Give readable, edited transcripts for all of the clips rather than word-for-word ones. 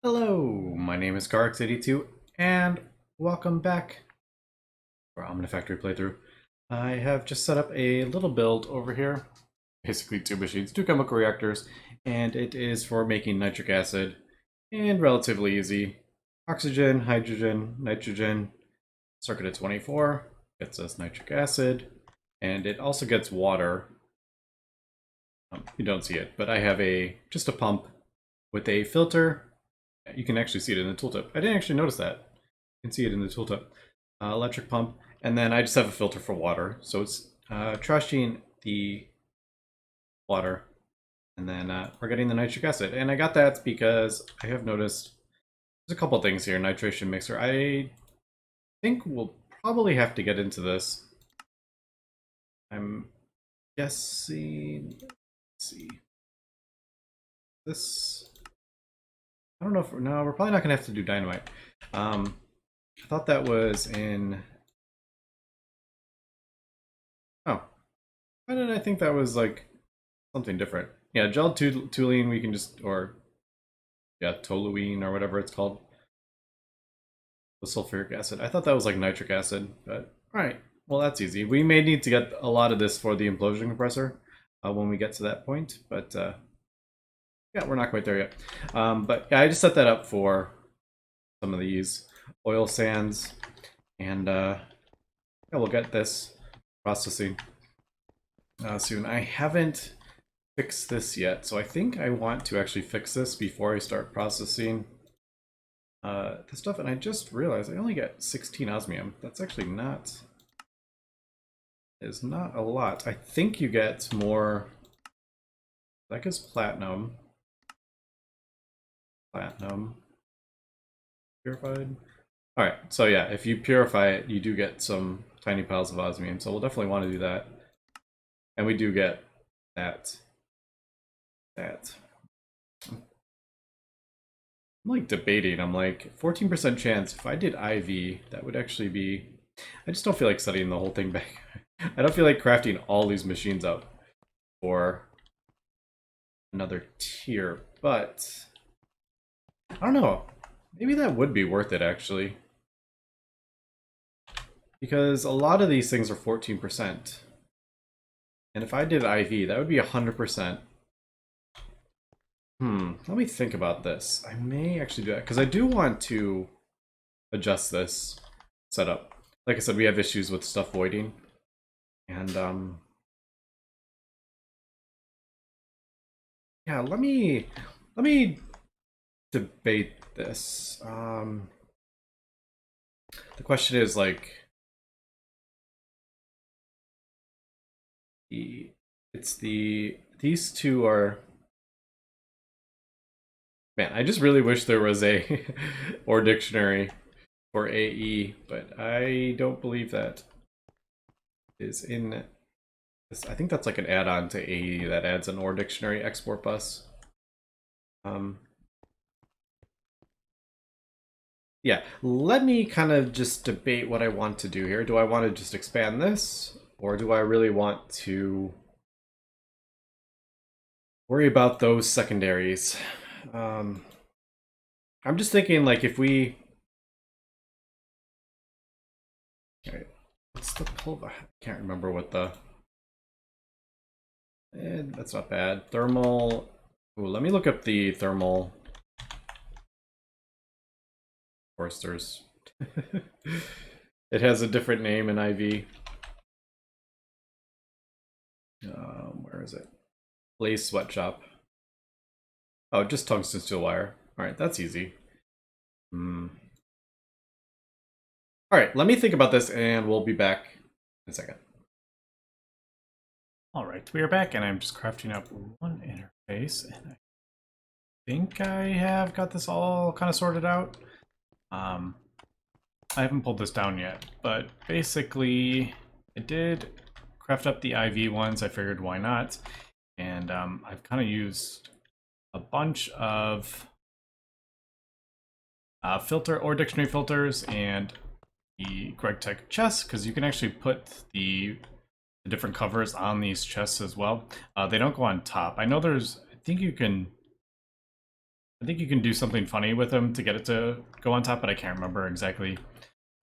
Hello, my name is Garx82, and welcome back for Omnifactory playthrough. I have just set up a little build over here, basically two machines, two chemical reactors, and it is for making nitric acid, and relatively easy. Oxygen, hydrogen, nitrogen, circuit at 24, gets us nitric acid, and it also gets water. You don't see it, but I have just a pump with a filter. You can actually see it in the tooltip. I didn't actually notice that. You can see it in the tooltip. Electric pump, and then I just have a filter for water. So it's trashing the water, and then we're getting the nitric acid. And I got that because I have noticed there's a couple things here. Nitration mixer. I think we'll probably have to get into this. I'm guessing. Let's see. This. I don't know if no, we're probably not gonna have to do dynamite. I thought that was in. Oh, why did I think that was like something different? Yeah, gel toluene we can just, or yeah, toluene or whatever it's called. The sulfuric acid. I thought that was like nitric acid, but all right. Well, that's easy. We may need to get a lot of this for the implosion compressor when we get to that point, but yeah, we're not quite there yet. But yeah, I just set that up for some of these oil sands, and yeah, we'll get this processing soon. I haven't fixed this yet, so I think I want to actually fix this before I start processing the stuff. And I just realized I only get 16 osmium. That's actually is not a lot. I think you get more. That gives platinum. Purified. All right, so yeah, if you purify it, you do get some tiny piles of osmium. So we'll definitely want to do that. And we do get that. I'm like debating. I'm like 14% chance. If I did IV, that would actually be. I just don't feel like setting the whole thing back. I don't feel like crafting all these machines out for another tier, but I don't know. Maybe that would be worth it actually. Because a lot of these things are 14%. And if I did IV, that would be 100%. Let me think about this. I may actually do that because I do want to adjust this setup. Like I said, we have issues with stuff voiding. And yeah, let me debate this. The question is like these two are. Man, I just really wish there was a or dictionary for AE, but I don't believe that is in this. I think that's like an add-on to AE that adds an or dictionary export bus. Yeah, let me kind of just debate what I want to do here. Do I want to just expand this, or do I really want to worry about those secondaries? I'm just thinking like if we. Okay, what's the pull? I can't remember what the. That's not bad. Thermal. Ooh, let me look up the thermal. Of course, there's. It has a different name in IV. Where is it? Blaze Sweatshop. Oh, just tungsten steel wire. All right, that's easy. All right, let me think about this, and we'll be back in a second. All right, we are back, and I'm just crafting up one interface, and I think I have got this all kind of sorted out. I haven't pulled this down yet, but basically I did craft up the IV ones. I figured why not, and I've kind of used a bunch of filter or dictionary filters and the Gregtech chests, because you can actually put the different covers on these chests as well. They don't go on top. I know I think you can I think you can do something funny with them to get it to go on top, but I can't remember exactly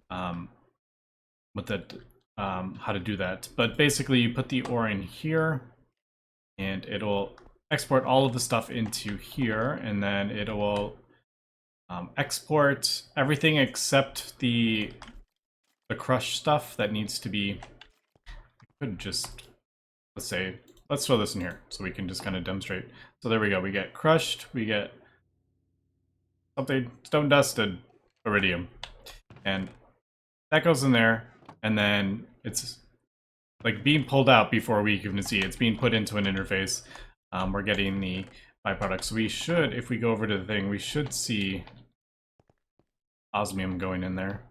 what that how to do that. But basically, you put the ore in here, and it'll export all of the stuff into here, and then it will export everything except the crushed stuff that needs to be. I could just let's throw this in here so we can just kind of demonstrate. So there we go. We get crushed. We get something stone dusted iridium, and that goes in there, and then it's like being pulled out before we can see it's being put into an interface. We're getting the byproducts. We should, if we go over to the thing, we should see osmium going in there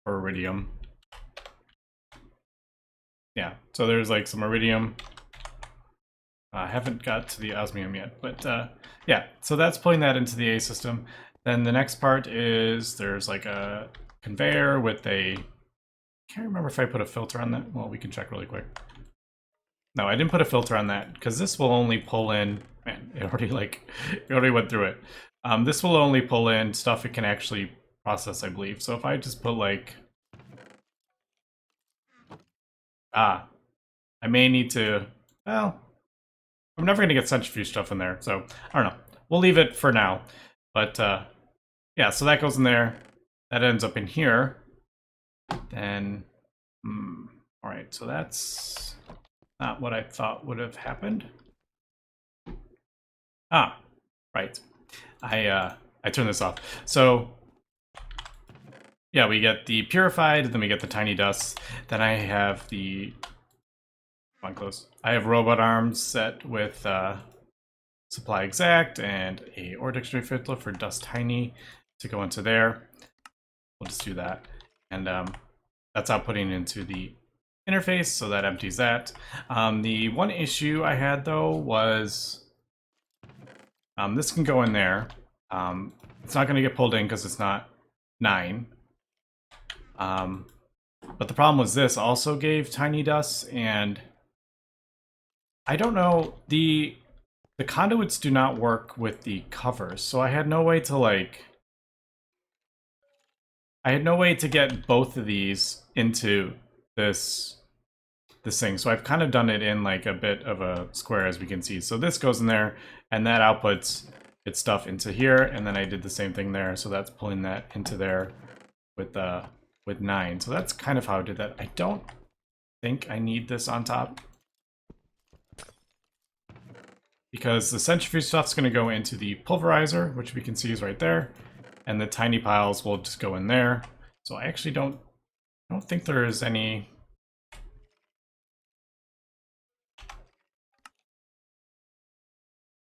or iridium. Yeah, so there's like some iridium. I haven't got to the osmium yet, but yeah, so that's pulling that into the A system. Then the next part is there's like a conveyor with a, can't remember if I put a filter on that. Well, we can check really quick. No, I didn't put a filter on that because this will only pull in, man, it already went through it. This will only pull in stuff it can actually process, I believe. So if I just put like, I may need to, well, I'm never going to get centrifuge stuff in there, so I don't know. We'll leave it for now. But yeah, so that goes in there. That ends up in here. Then, all right, so that's not what I thought would have happened. Ah, right. I turned this off. So yeah, we get the purified, then we get the tiny dust. Then I have the, come on, close. I have robot arms set with supply exact and a ore dictionary filter for dust tiny to go into there. We'll just do that, and that's outputting into the interface, so that empties that. The one issue I had though was this can go in there. It's not going to get pulled in because it's not 9. But the problem was this also gave tiny dust, and I don't know, the conduits do not work with the covers, so I had no way to like, I had no way to get both of these into this thing. So I've kind of done it in like a bit of a square, as we can see. So this goes in there, and that outputs its stuff into here, and then I did the same thing there. So that's pulling that into there with 9. So that's kind of how I did that. I don't think I need this on top, because the centrifuge stuff's going to go into the pulverizer, which we can see is right there, and the tiny piles will just go in there. So I actually don't think there is any.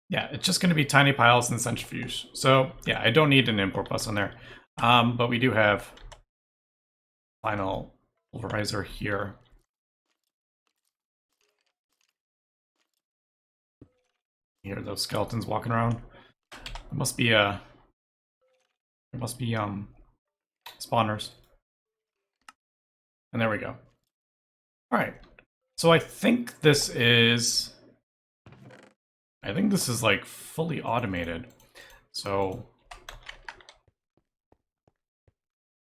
Yeah, it's just going to be tiny piles and centrifuge. So yeah, I don't need an import bus on there, but we do have final pulverizer here. You hear those skeletons walking around? It must be spawners. And there we go. All right. So I think this is like fully automated. So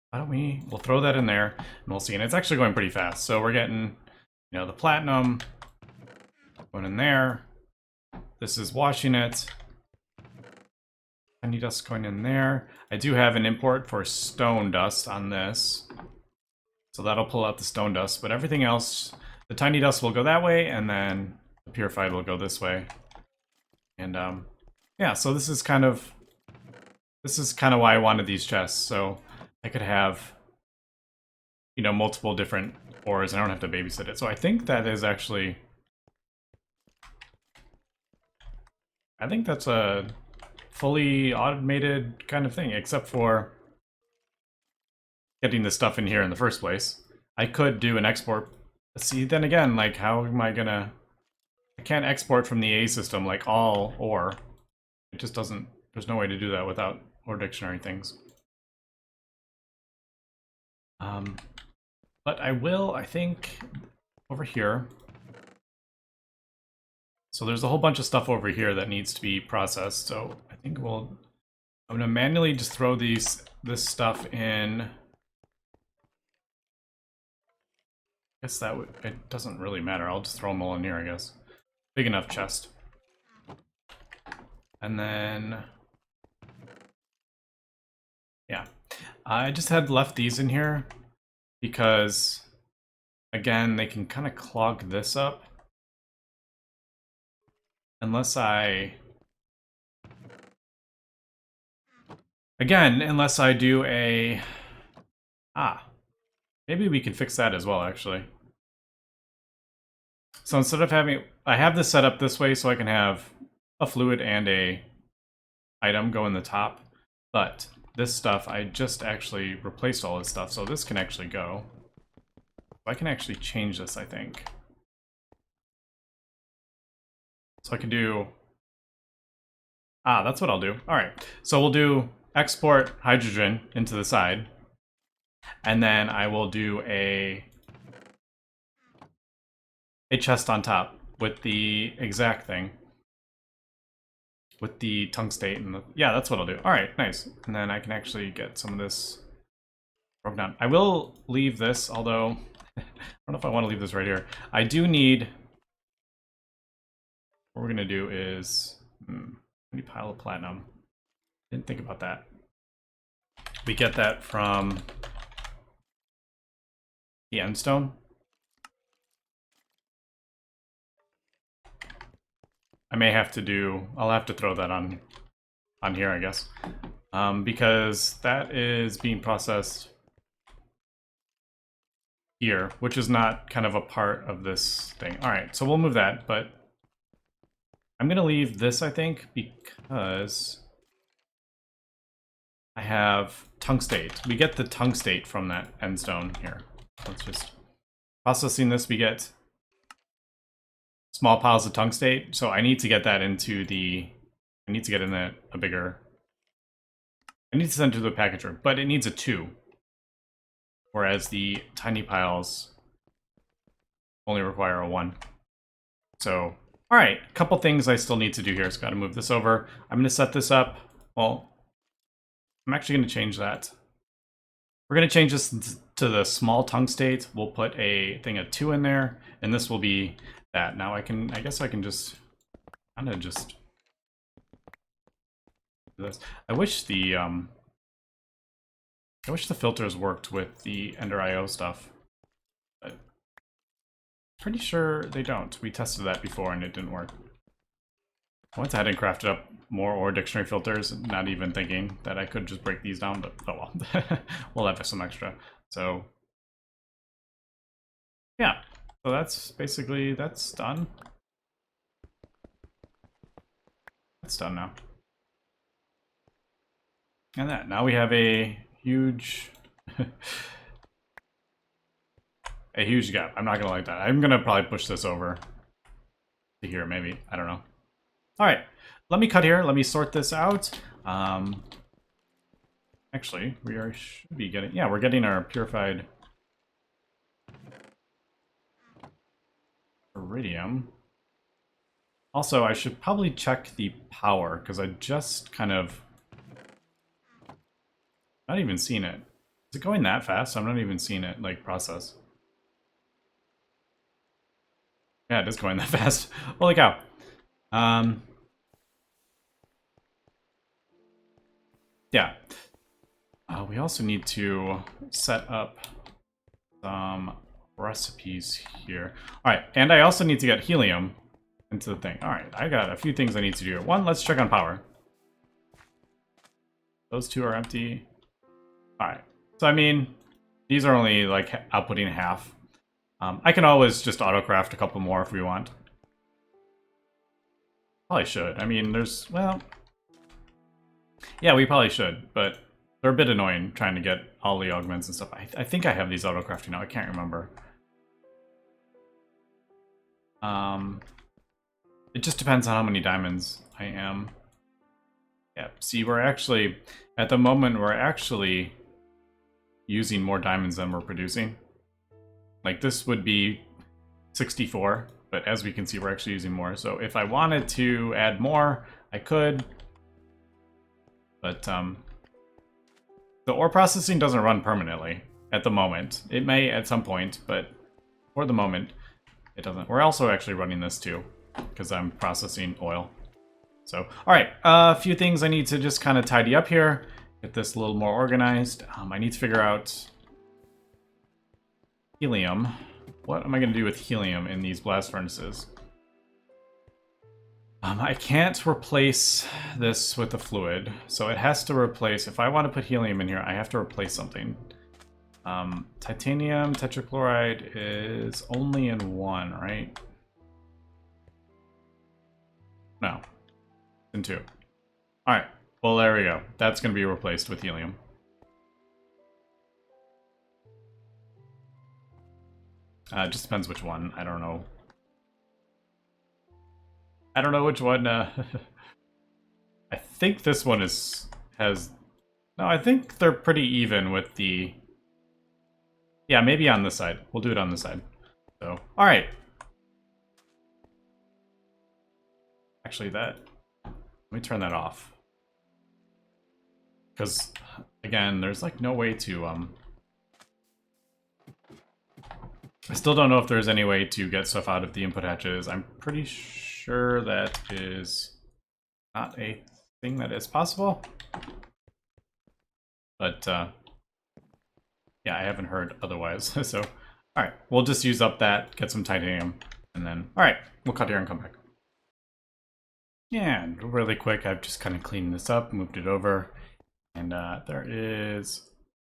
why don't we'll throw that in there and we'll see. And it's actually going pretty fast. So we're getting, you know, the platinum going in there. This is washing it. Tiny dust going in there. I do have an import for stone dust on this, so that'll pull out the stone dust, but everything else, the tiny dust will go that way, and then the purified will go this way. And yeah, so this is kind of why I wanted these chests, so I could have, you know, multiple different ores, and I don't have to babysit it. So I think that is actually, I think that's a fully automated kind of thing, except for getting the stuff in here in the first place. I could do an export. See, then again, like, how am I gonna, I can't export from the A system like all ore. It just doesn't, there's no way to do that without ore dictionary things. But I will, I think, over here. So there's a whole bunch of stuff over here that needs to be processed. So I think I'm gonna manually just throw this stuff in. I guess it doesn't really matter. I'll just throw them all in here, I guess. Big enough chest. And then, yeah. I just had left these in here because, again, they can kind of clog this up. Unless I do a... maybe we can fix that as well, actually. So instead of having... I have this set up this way so I can have a fluid and a item go in the top. But this stuff, I just actually replaced all this stuff, so this can actually go. I can actually change this, I think. So I can do... that's what I'll do. All right, so we'll do export hydrogen into the side. And then I will do a chest on top with the exact thing. With the tungstate and the... Yeah, that's what I'll do. All right, nice. And then I can actually get some of this broken down. I will leave this, although... I don't know if I want to leave this right here. I do need... What we're going to do is... Any pile of platinum. Didn't think about that. We get that from the end stone. I may have to do... I'll have to throw that on here, I guess. Because that is being processed here, which is not kind of a part of this thing. All right, so we'll move that, but I'm going to leave this, I think, because I have tungstate. We get the tungstate from that end stone here. Let's just... Processing this, we get small piles of tungstate, so I need to get that into the... I need to get in a bigger... I need to send it to the packager, but it needs a 2. Whereas the tiny piles only require a 1. So... Alright, a couple things I still need to do here. So got to move this over. I'm going to set this up. Well, I'm actually going to change that. We're going to change this to the small tungstate. We'll put a thing of 2 in there, and this will be that. Now I guess I can just kind of just do this. I wish the filters worked with the Ender IO stuff. Pretty sure they don't. We tested that before and it didn't work. I went ahead and crafted up more ore dictionary filters, not even thinking that I could just break these down, but oh well. We'll have some extra. So yeah, so that's basically, that's done. That's done now. And now we have a huge a huge gap. I'm not gonna like that. I'm gonna probably push this over to here, maybe. I don't know. All right, let me cut here. Let me sort this out. Actually, should be getting... Yeah, we're getting our purified iridium. Also, I should probably check the power, because I just kind of... Not even seen it. Is it going that fast? I'm not even seeing it, like, process. Yeah, it is going that fast. Holy cow. Yeah. We also need to set up some recipes here. Alright, and I also need to get helium into the thing. Alright, I got a few things I need to do. One, let's check on power. Those 2 are empty. Alright, so I mean, these are only like outputting half. I can always just autocraft a couple more if we want. Probably should. I mean, well... Yeah, we probably should, but they're a bit annoying trying to get all the augments and stuff. I think I have these autocrafting now. I can't remember. It just depends on how many diamonds I am. Yeah, see, we're actually... At the moment, we're actually using more diamonds than we're producing. Like, this would be 64, but as we can see, we're actually using more. So if I wanted to add more, I could. But the ore processing doesn't run permanently at the moment. It may at some point, but for the moment, it doesn't. We're also actually running this too, because I'm processing oil. So, all right, a few things I need to just kind of tidy up here, get this a little more organized. I need to figure out helium. What am I going to do with helium in these blast furnaces? I can't replace this with a fluid, so it has to replace. If I want to put helium in here, I have to replace something. Titanium tetrachloride is only in one, right? No, in two. All right, well, there we go. That's going to be replaced with helium. It just depends which one. I don't know. I don't know which one. I think this one has. No, I think they're pretty even with the. Yeah, maybe on this side. We'll do it on this side. So, all right. Actually, let me turn that off. Because, again, there's like no way to. I still don't know if there's any way to get stuff out of the input hatches. I'm pretty sure that is not a thing that is possible. But, yeah, I haven't heard otherwise. So, all right, we'll just use up that, get some titanium, and then, all right, we'll cut here and come back. Yeah, and really quick, I've just kind of cleaned this up, moved it over, and there is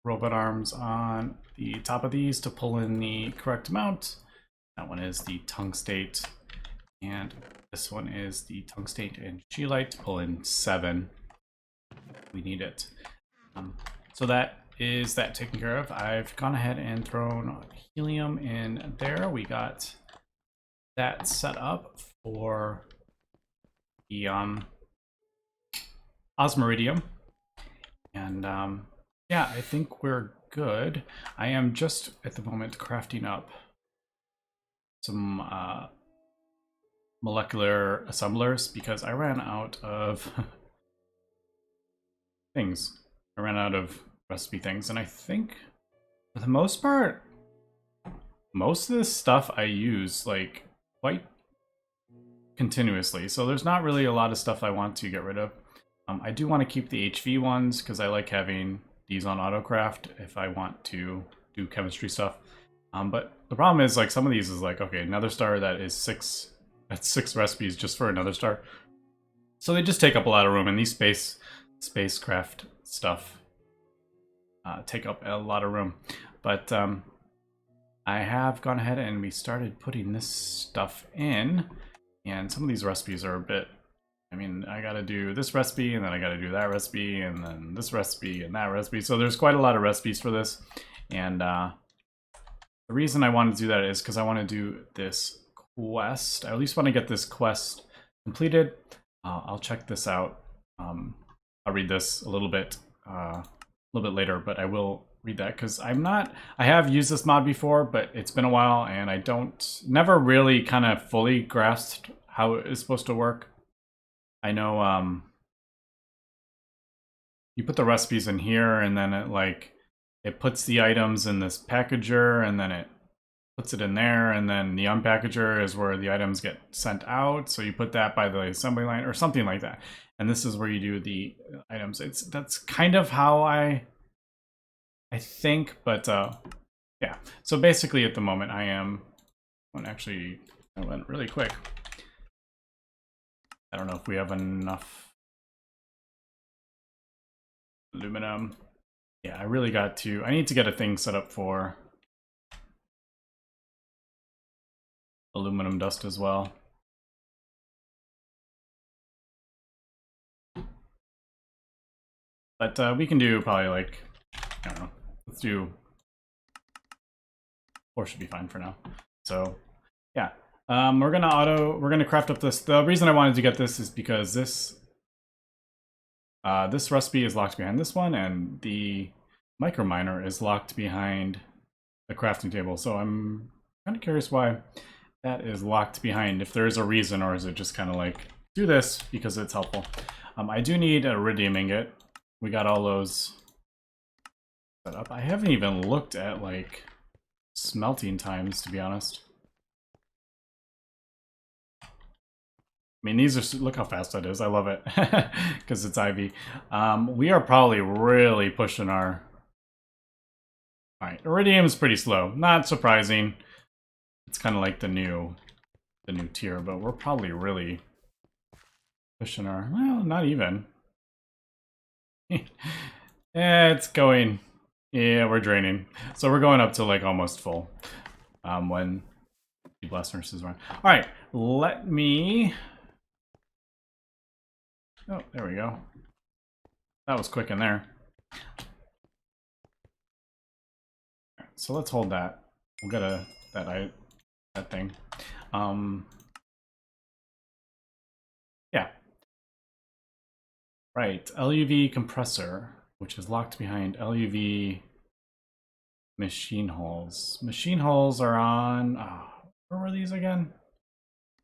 robot arms on the top of these to pull in the correct amount. That one is the tungstate, and this one is the tungstate and scheelite to pull in 7. We need it. So that is that taken care of. I've gone ahead and thrown helium in there. We got that set up for the Osmiridium. And yeah, I think we're good. I am just at the moment crafting up some molecular assemblers because I ran out of things. I ran out of recipe things, and I think for the most part, most of this stuff I use like quite continuously. So there's not really a lot of stuff I want to get rid of. I do want to keep the HV ones because I like having these on Autocraft if I want to do chemistry stuff. But the problem is like some of these is like, okay, another star that is 6, that's 6 recipes just for another star. So they just take up a lot of room, and these spacecraft stuff take up a lot of room. But I have gone ahead and we started putting this stuff in, and some of these recipes are a bit, I mean, I gotta do this recipe, and then I gotta do that recipe, and then this recipe, and that recipe. So there's quite a lot of recipes for this. And the reason I wanted to do that is because I want to do this quest. I at least want to get this quest completed. I'll check this out. I'll read this a little bit later, but I will read that because I have used this mod before, but it's been a while, and I never really kind of fully grasped how it is supposed to work. I know you put the recipes in here, and then it puts the items in this packager, and then it puts it in there, and then the unpackager is where the items get sent out. So you put that by the assembly line or something like that. And this is where you do the items. That's kind of how I think, but yeah. So basically at the moment I went really quick. I don't know if we have enough aluminum. Yeah, I need to get a thing set up for aluminum dust as well. But we can do probably like, I don't know, let's do 4 should be fine for now. So yeah, we're gonna craft up this. The reason I wanted to get this is because this recipe is locked behind this one, and the micro miner is locked behind the crafting table. So I'm kind of curious why. that is locked behind, if there is a reason, or is it just kind of like, do this because it's helpful. I do need an iridium ingot. We got all those set up. I haven't even looked at like smelting times, to be honest. I mean, these are, look how fast that is. I love it because it's Ivy. We are probably really pushing our. All right, iridium is pretty slow. Not surprising. It's kind of like the new tier, but we're probably really pushing our. Well, not even. It's going. Yeah, we're draining. So we're going up to like almost full. When the blast nurse is around. All right, let me. Oh, there we go. That was quick in there. So let's hold that. We'll get that thing. Yeah. Right. LUV compressor, which is locked behind LUV machine holes. Machine holes are on. Where were these again?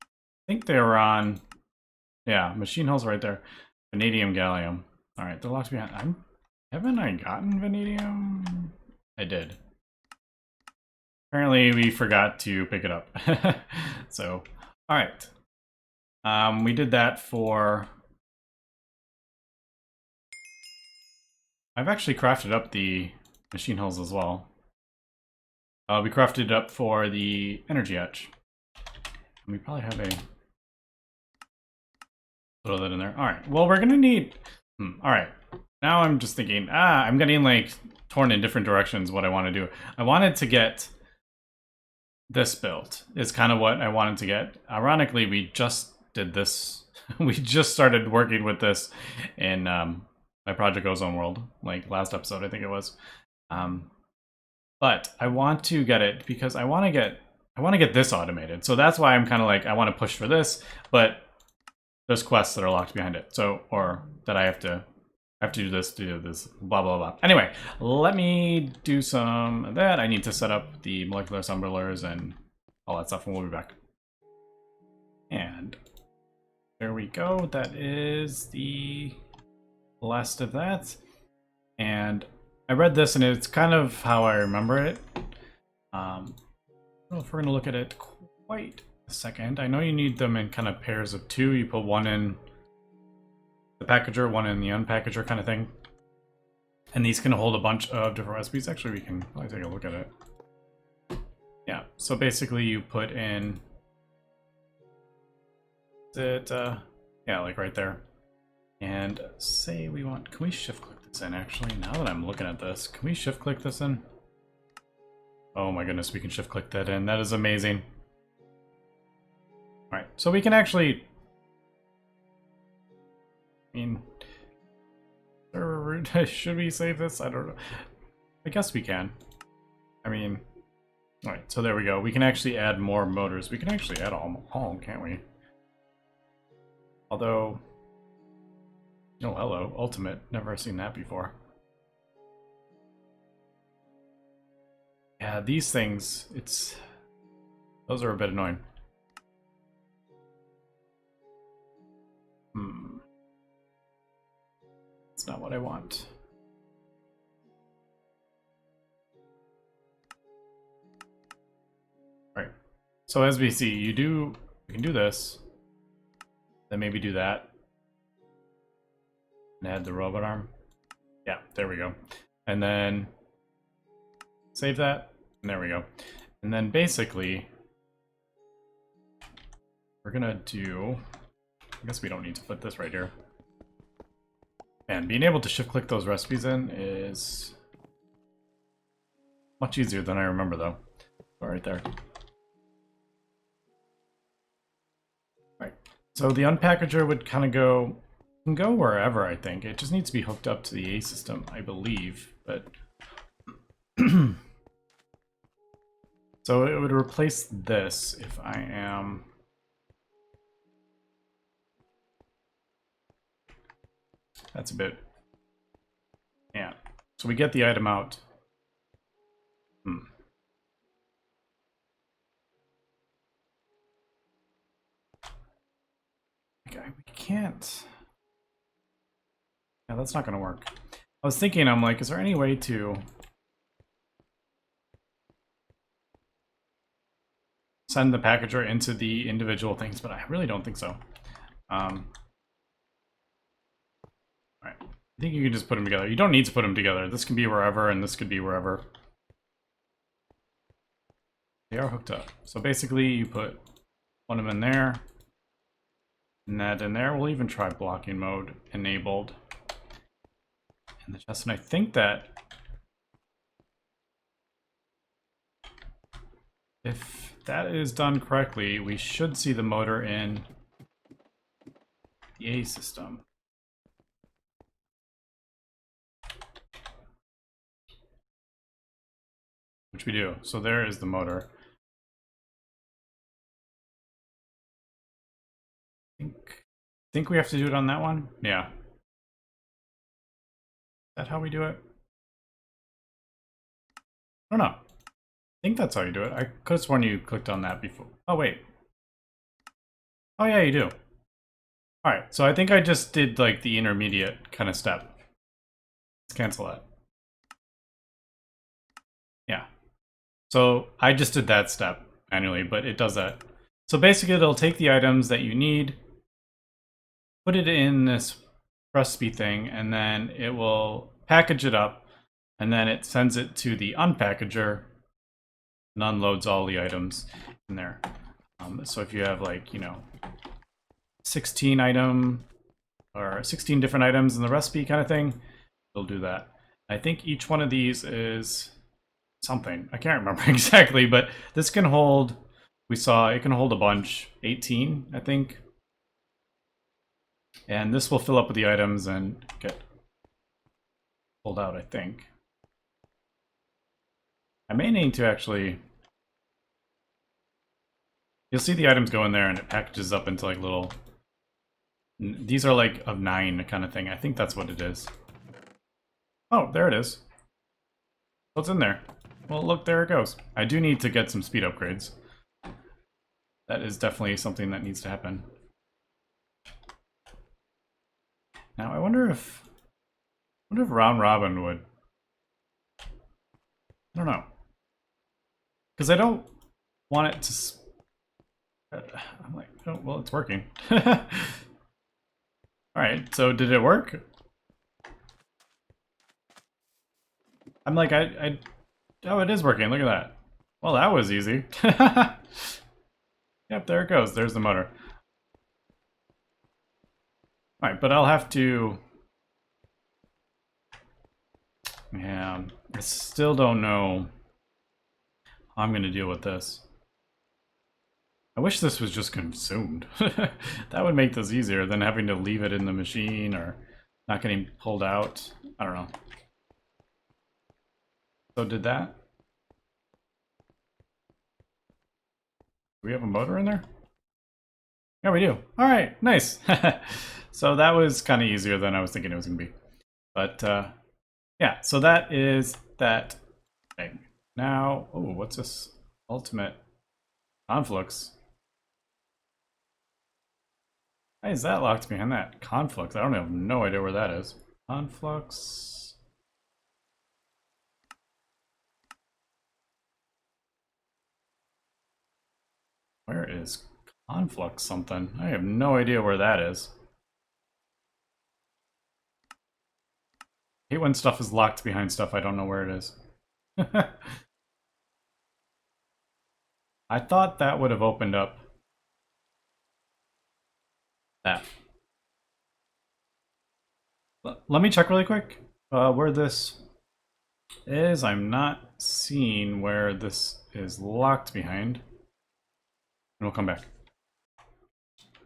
I think they were on. Yeah, machine holes right there. Vanadium, gallium. All right, they're locked behind. Haven't I gotten vanadium? I did. Apparently, we forgot to pick it up. So, all right. We did that for. I've actually crafted up the machine hulls as well. We crafted it up for the energy etch. And we probably have a little bit in there. All right. Well, we're gonna need. All right. Now I'm just thinking. I'm getting like torn in different directions. What I want to do. I wanted to get this built. Is kind of what I wanted to get. Ironically, we just did this. We just started working with this in my Project Ozone World, like last episode, I think it was. But I want to get it because I want to get this automated. So that's why I'm kind of like, I want to push for this, but there's quests that are locked behind it. So, or that I have to do this, blah, blah, blah. Anyway, let me do some of that. I need to set up the molecular assemblers and all that stuff, and we'll be back. And there we go. That is the last of that. And I read this and it's kind of how I remember it. I don't know if we're going to look at it quite a second. I know you need them in kind of pairs of two. You put one in the packager, one in the unpackager kind of thing. And these can hold a bunch of different recipes. Actually, we can probably take a look at it. Yeah, so basically you put in it, yeah, like right there. And say we want, can we shift click this in actually? Now that I'm looking at this, can we shift click this in? Oh my goodness, we can shift click that in. That is amazing. All right, so we can actually, I mean, should we save this? I don't know. I guess we can. I mean, all right, so there we go. We can actually add more motors. We can actually add all, can't we? Although, oh, hello, ultimate. Never seen that before. Yeah, these things, those are a bit annoying. That's not what I want. All right. So as we see, you can do this. Then maybe do that. And add the robot arm. Yeah, there we go. And then save that. And there we go. And then basically, we're gonna do, I guess we don't need to put this right here. And being able to shift click those recipes in is much easier than I remember though. Right there. Right. So the unpackager would kind of can go wherever, I think. It just needs to be hooked up to the A system, I believe. But so it would replace this if I am. That's a bit. Yeah. So we get the item out. can't. Yeah, that's not gonna work. I was thinking, I'm like, is there any way to send the packager into the individual things, but I really don't think so. Alright. I think you can just put them together. You don't need to put them together. This can be wherever, and this could be wherever. They are hooked up. So basically, you put one of them in there, and that in there. We'll even try blocking mode enabled in the chest, and I think that if that is done correctly, we should see the motor in the A system. Which we do. So there is the motor. Think we have to do it on that one? Yeah. Is that how we do it? I don't know. I think that's how you do it. I could have sworn you clicked on that before. Oh, wait. Oh, yeah, you do. Alright, so I think I just did like the intermediate kind of step. Let's cancel that. Yeah. So I just did that step manually, but it does that. So basically it'll take the items that you need, put it in this recipe thing, and then it will package it up, and then it sends it to the unpackager and unloads all the items in there. So if you have like, you know, 16 item or 16 different items in the recipe kind of thing, it'll do that. I think each one of these is something. I can't remember exactly, but this can hold, we saw it can hold a bunch, 18, I think. And this will fill up with the items and get pulled out, I think. I may need to actually... You'll see the items go in there and it packages up into like little... These are like of 9 kind of thing. I think that's what it is. Oh, there it is. What's in there? Well, look, there it goes. I do need to get some speed upgrades. That is definitely something that needs to happen. Now, I wonder if round robin would... I don't know. Because I don't want it to... I'm like, oh, well, it's working. Alright, so did it work? I'm like, oh, it is working. Look at that. Well, that was easy. Yep, there it goes. There's the motor. Alright, but I'll have to... Yeah, I still don't know how I'm going to deal with this. I wish this was just consumed. That would make this easier than having to leave it in the machine or not getting pulled out. I don't know. So did that? Do we have a motor in there? Yeah, we do. All right, nice. So that was kind of easier than I was thinking it was going to be. But yeah, so that is that thing. Now, oh, what's this? Ultimate conflicts. Why is that locked behind that? Conflicts. I don't have no idea where that is. Conflicts. Where is conflicts something? I have no idea where that is. I hate when stuff is locked behind stuff I don't know where it is. I thought that would have opened up that. Let me check really quick where this is. I'm not seeing where this is locked behind. And we'll come back.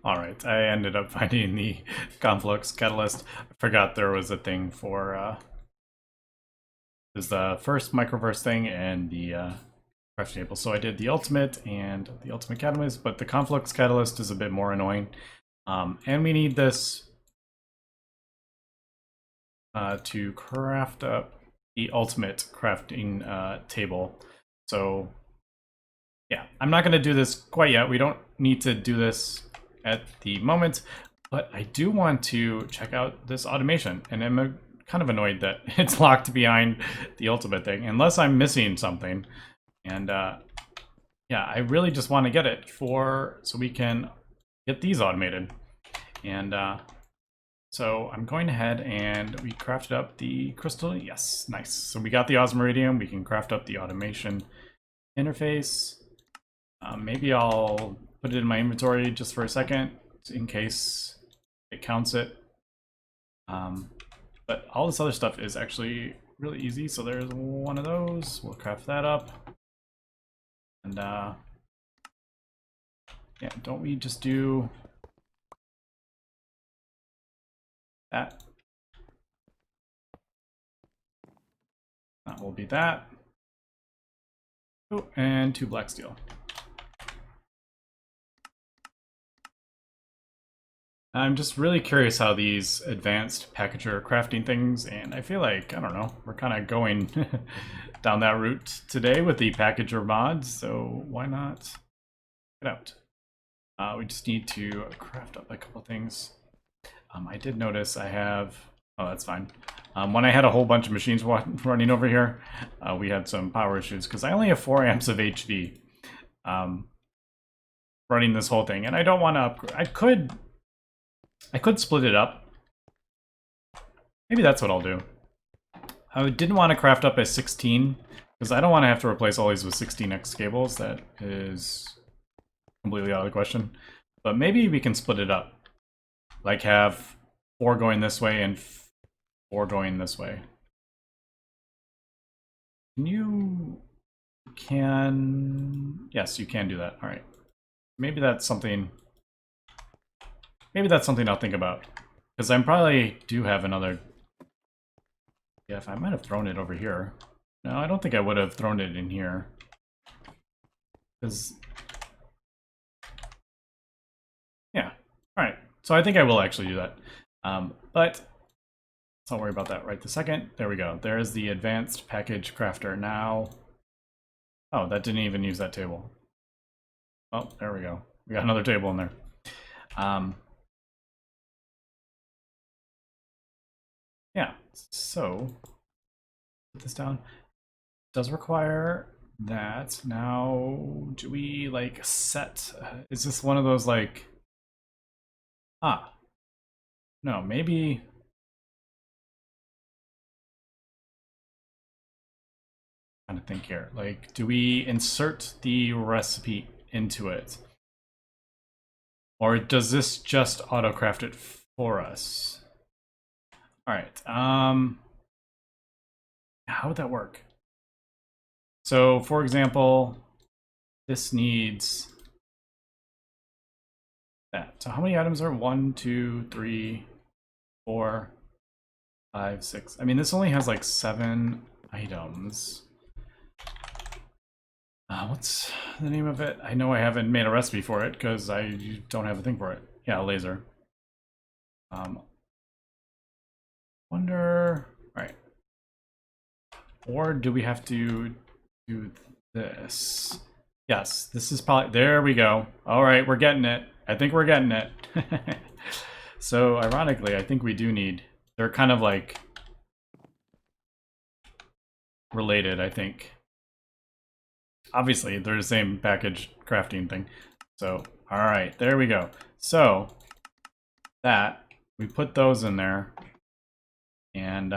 Alright, I ended up finding the conflicts catalyst. I forgot there was a thing for there's the first microverse thing and the crafting table. So I did the ultimate and the ultimate catalyst, but the conflicts catalyst is a bit more annoying. And we need this to craft up the ultimate crafting table. So yeah, I'm not going to do this quite yet. We don't need to do this at the moment. But I do want to check out this automation, and I'm kind of annoyed that it's locked behind the ultimate thing, unless I'm missing something. And yeah, I really just want to get it so we can get these automated. And so I'm going ahead and we crafted up the crystal. Yes, nice. So we got the Osmiridium. We can craft up the automation interface. Maybe I'll put it in my inventory just for a second in case it counts it. But all this other stuff is actually really easy. So there's one of those. We'll craft that up. And yeah, don't we just do that? That will be that. Oh, and 2 black steel. I'm just really curious how these advanced packager crafting things, and I feel like, I don't know, we're kind of going down that route today with the packager mods, so why not get out? We just need to craft up a couple things. I did notice I have, oh, that's fine. When I had a whole bunch of machines running over here, we had some power issues because I only have 4 amps of HV running this whole thing, and I don't want to upgrade. I could split it up. Maybe that's what I'll do. I didn't want to craft up a 16 because I don't want to have to replace all these with 16x cables. That is completely out of the question. But maybe we can split it up. Like have 4 going this way and 4 going this way. Yes, you can do that. All right. Maybe that's something I'll think about. Because I probably do have another. Yeah, if I might have thrown it over here. No, I don't think I would have thrown it in here. Because yeah. Alright. So I think I will actually do that. But let's not worry about that right this second. There we go. There's the advanced package crafter. Now. Oh, that didn't even use that table. Oh, there we go. We got another table in there. Yeah, so put this down. It does require that. Now, do we like set? Is this one of those like? No, maybe. I'm trying to think here. Like, do we insert the recipe into it, or does this just auto-craft it for us? All right. How would that work? So, for example, this needs that. So, how many items are 1, 2, 3, 4, 5, 6? I mean, this only has like 7 items. What's the name of it? I know I haven't made a recipe for it because I don't have a thing for it. Yeah, laser. Wonder. All right. Or do we have to do this? Yes, this is probably. There we go. All right, we're getting it. I think we're getting it. So, ironically, I think we do need. They're kind of like related, I think. Obviously, they're the same package crafting thing. So, all right, there we go. So, that we put those in there. And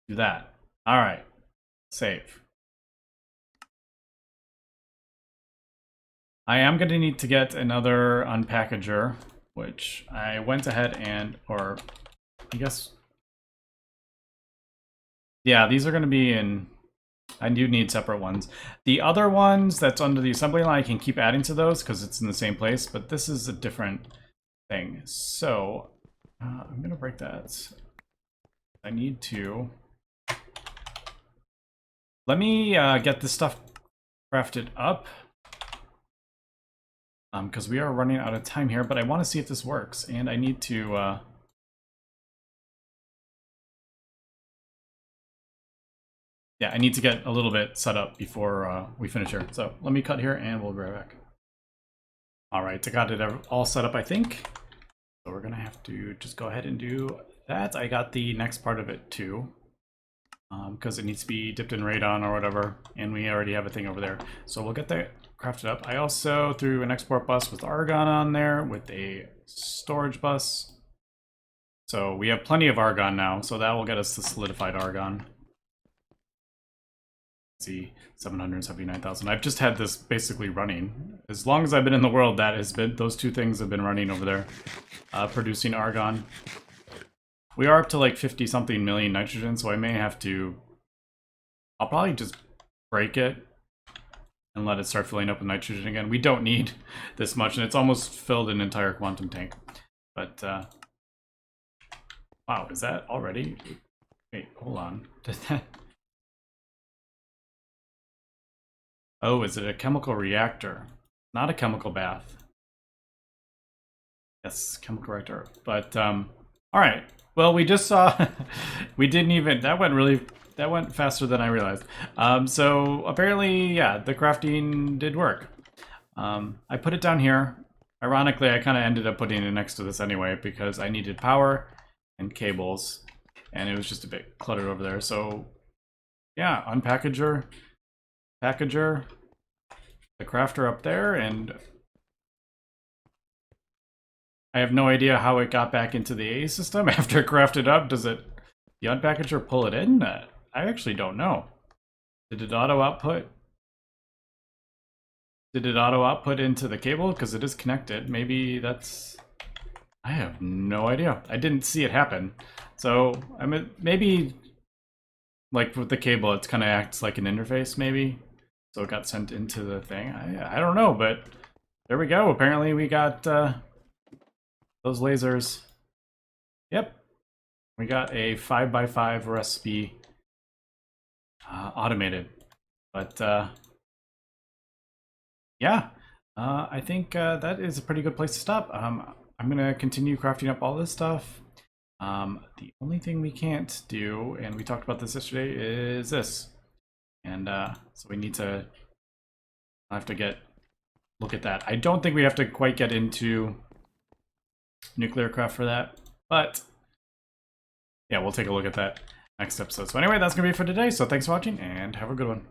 do that. All right, save. I am going to need to get another unpackager, which I went ahead and, or I guess, yeah, these are going to be in, I do need separate ones. The other ones that's under the assembly line, I can keep adding to those because it's in the same place, but this is a different thing. So I'm going to break that. I need to. Let me get this stuff crafted up. Because we are running out of time here, but I want to see if this works, and I need to yeah, I need to get a little bit set up before we finish here. So let me cut here and we'll be right back. All right, I got it all set up, I think. So we're gonna have to just go ahead and do that. I got the next part of it too, because it needs to be dipped in radon or whatever, and we already have a thing over there. So we'll get that crafted up. I also threw an export bus with argon on there with a storage bus. So we have plenty of argon now, so that will get us the solidified argon. See, 779,000. I've just had this basically running. As long as I've been in the world, that has been, those two things have been running over there, producing argon. We are up to like 50 something million nitrogen, so I may have to, I'll probably just break it and let it start filling up with nitrogen again. We don't need this much, and it's almost filled an entire quantum tank. But, wow, is that already? Wait, hold on. Did that... Oh, is it a chemical reactor? Not a chemical bath. Yes, chemical reactor. But, all right. Well, we just saw, we didn't even, that went faster than I realized. So apparently, yeah, the crafting did work. I put it down here. Ironically, I kind of ended up putting it next to this anyway because I needed power and cables, and it was just a bit cluttered over there. So, yeah, unpackager. Packager, the crafter up there, and I have no idea how it got back into the A system after it crafted up. Does it, the unpackager, pull it in? I actually don't know. Did it auto output? Did it auto output into the cable? Because it is connected. Maybe that's, I have no idea. I didn't see it happen. So, I mean, maybe like with the cable, it kind of acts like an interface, maybe. So it got sent into the thing. I don't know, but there we go. Apparently we got those lasers. Yep. We got a 5x5 recipe automated. But yeah, I think that is a pretty good place to stop. I'm going to continue crafting up all this stuff. The only thing we can't do, and we talked about this yesterday, is this. And so we need to, I'll have to look at that. I don't think we have to quite get into nuclear craft for that, but yeah, we'll take a look at that next episode. So anyway, that's going to be it for today. So thanks for watching and have a good one.